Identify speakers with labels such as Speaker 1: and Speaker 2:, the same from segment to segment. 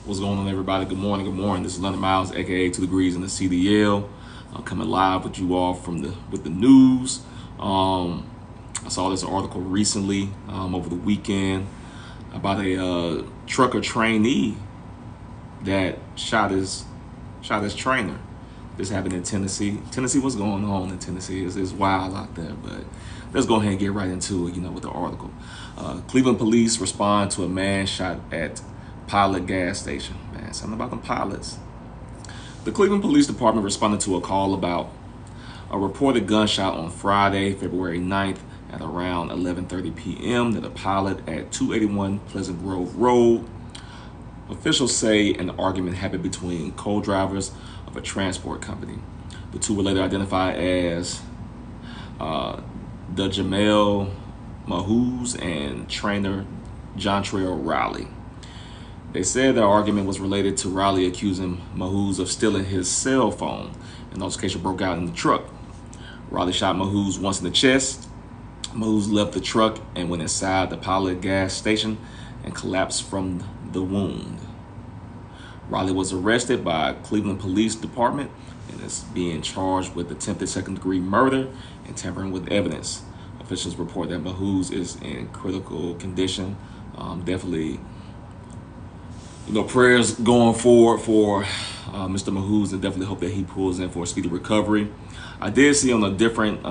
Speaker 1: What's going on, everybody? Good morning. Good morning. This is London Miles, aka 2 Degrees in the CDL. Coming live with you all with the news. I saw this article recently over the weekend about a trucker trainee that shot his trainer. This happened in Tennessee. Tennessee, what's going on in Tennessee? It's wild out there, but let's go ahead and get right into it. With the article. Cleveland police respond to a man shot at Pilot gas station. Man, something about them pilots. The Cleveland Police Department responded to a call about a reported gunshot on Friday, February 9th at around 11:30 p.m. near the pilot at 281 Pleasant Grove Road. Officials say an argument happened between co-drivers of a transport company. The two were later identified as the Jamel Mahouz and trainer John Trail Riley. They said the argument was related to Riley accusing Mahouz of stealing his cell phone. An altercation broke out in the truck. Riley shot Mahouz once in the chest. Mahouz left the truck and went inside the Pilot gas station and collapsed from the wound. Riley was arrested by Cleveland Police Department and is being charged with attempted second-degree murder and tampering with evidence. Officials report that Mahouz is in critical condition. Definitely, prayers going forward for Mr. Mahouz, and definitely hope that he pulls in for a speedy recovery. I did see on a different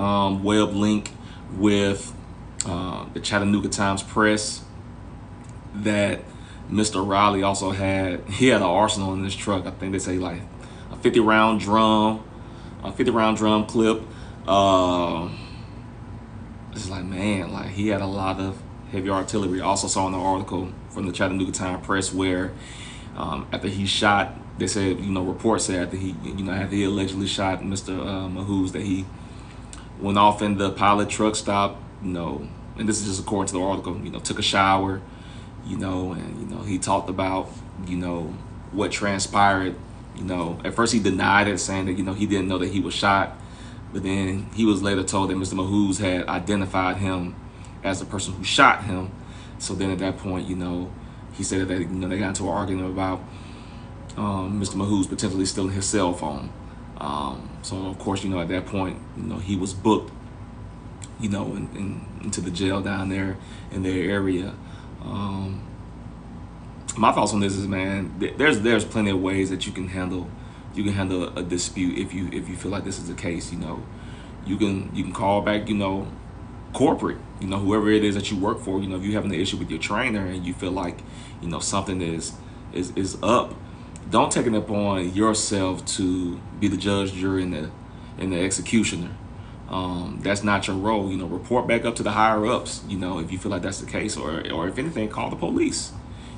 Speaker 1: web link with the Chattanooga Times Press that Mr. Riley also had an arsenal in his truck. I think they say like a 50-round drum, clip. It's like, man, like he had a lot of heavy artillery. I also saw in the article from the Chattanooga Times Press where after he shot, they said, reports said after he allegedly shot Mr. Mahouz, that he went off in the Pilot truck stop, and this is just according to the article, took a shower, and, he talked about, what transpired. At first he denied it, saying that, he didn't know that he was shot. But then he was later told that Mr. Mahouz had identified him as the person who shot him. So then at that point, he said that they got into an argument about Mr. Mahouz potentially stealing his cell phone. So of course, at that point, he was booked, into the jail down there in their area. My thoughts on this is, man, there's plenty of ways that you can handle a dispute if you feel like this is the case. You can call back, corporate, whoever it is that you work for. If you're having an issue with your trainer and you feel like something is up, don't take it upon yourself to be the judge, jury, and the executioner. That's not your role. Report back up to the higher ups, if you feel like that's the case, or if anything, call the police.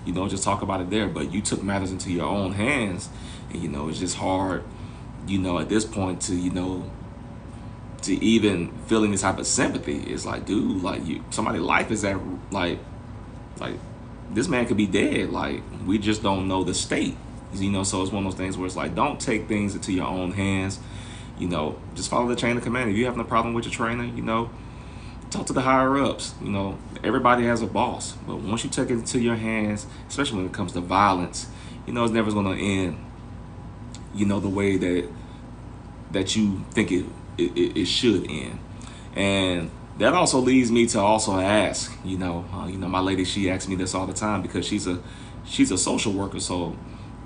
Speaker 1: Just talk about it there. But you took matters into your own hands, and it's just hard, at this point to even feel any type of sympathy. It's like, dude, like somebody's life is at like this man could be dead. Like, we just don't know the state. So it's one of those things where it's like, don't take things into your own hands. Just follow the chain of command. If you having a problem with your trainer, talk to the higher ups. Everybody has a boss, but once you take it into your hands, especially when it comes to violence, it's never going to end, the way that you think it should end. And that also leads me to also ask, my lady, she asks me this all the time because she's a social worker. So,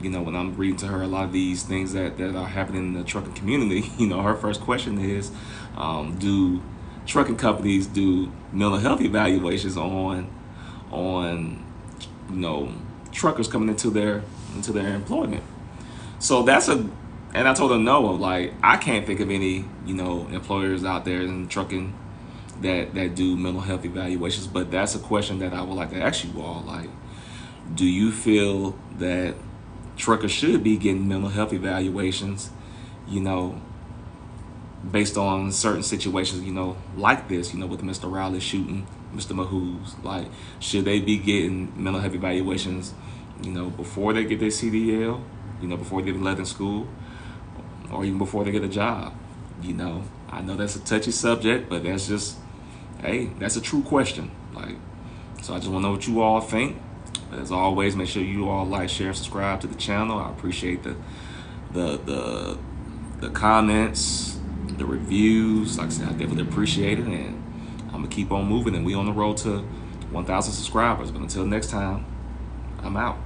Speaker 1: when I'm reading to her a lot of these things that are happening in the trucking community, her first question is, do trucking companies do mental health evaluations on truckers coming into their employment? So and I told her no. Like, I can't think of any employers out there in trucking that do mental health evaluations. But that's a question that I would like to ask you all. Like, do you feel that truckers should be getting mental health evaluations, based on certain situations, like this, with Mr. Riley shooting Mr. Mahouz? Like, should they be getting mental health evaluations, before they get their CDL, before they get let in school, or even before they get a job? I know that's a touchy subject, but that's just, hey, that's a true question. Like, so I just want to know what you all think. as always, make sure you all like, share, and subscribe to the channel. I appreciate the comments, the reviews. Like I said, I definitely appreciate it, and I'm gonna keep on moving, and we on the road to 1,000 subscribers. But until next time, I'm out.